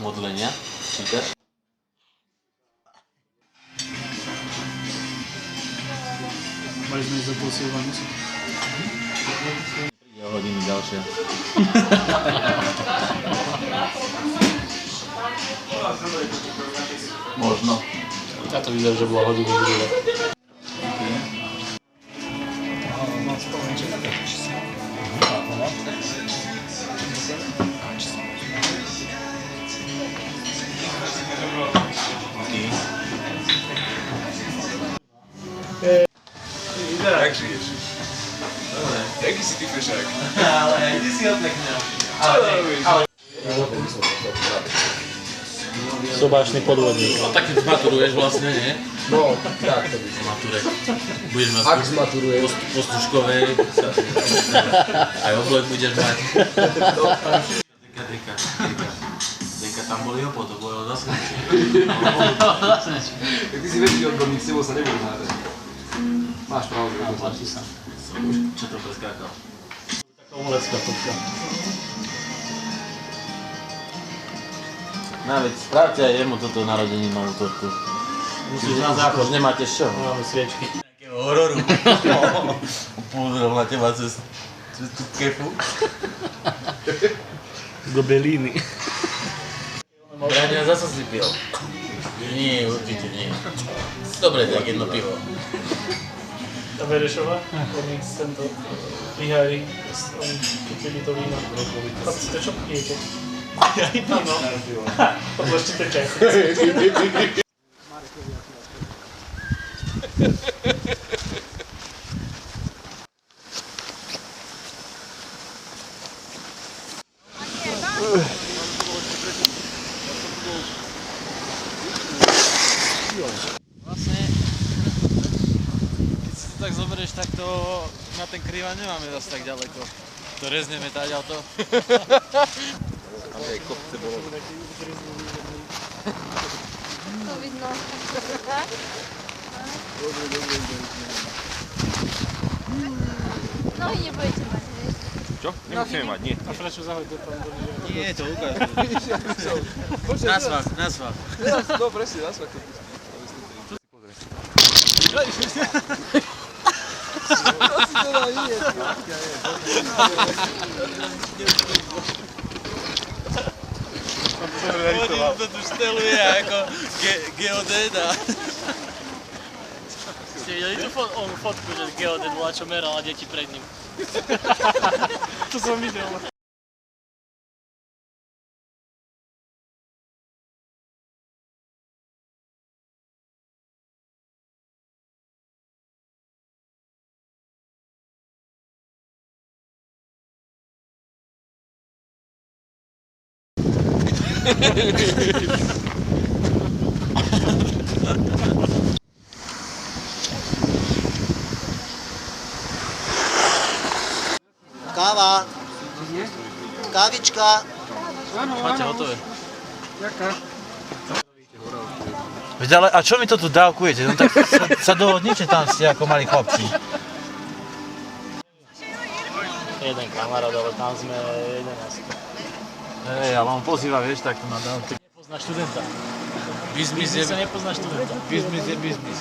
Modlenia? Čítaš? Mali sme ísť za posilovanú. Príde o hodiny ďalšia. Možno. Táto vyzerá, že bola hodinu druhá. Mám spomenúť, že na to číslo. Jak žiješ? Dobre. Jaký si ty fešák? Ale ty si ho pekne. Sobášny podvodník. No tak keď zmaturuješ vlastne, nie? No, tak to by som. Maturek. Budeš mať Ak zmaturuješ. po Stužkovej. Aj oblek budeš mať. Denka tam boli opod, to bolo zase niečo. Tak ty si väčší odborník, s tebou sa nebudem hádať. Máš pravdu, že to Platí sa. Čo to preskákal? Taká umelecká fotka. Veď spravte aj jemu toto narodeninovú tortu. Musíš na záchod, nemáte čo? Máme sviečky. Takého hororu. Púdrom na teba cez tú kefu. Do Belíny. Braňa zasa si pil. Nie, určite nie. Dobre, tak jedno pivo. Ta Verešová, oni tento Lihári, oni kúpili to víno. Chlapci, to čo pijete? Ja i víno. Odložte čaj. Vlastne, keď si to tak zoberieš, tak to na ten Kryvan nemáme zase tak ďaleko. To rezneme táď auto. Tam aj kopce bolo. To vidno. Nohy nebudete mať, vieš? Čo? Nemusíme mať, nie. A prečo zahoďte tam do Lihári? Nie, to ukáž. Na svach. No presne, na svak to pustí. On to tu šteluje ako geodéda. Ste videli tú fotku, že geodét bola čo meral a deti pred ním? To som videl. Káva. Kávička. Máte hotové. Veď ale, a čo mi to tu dávkujete? No tak sa dohodnite tam ste ako malí chlapci. Jeden kamarát, ale tam sme 11. Hej, ale on pozýva, vieš, tak to na dávku. Nepozná študenta. Bizmis Biznis sa nepozná študenta. Bizmis je biznis.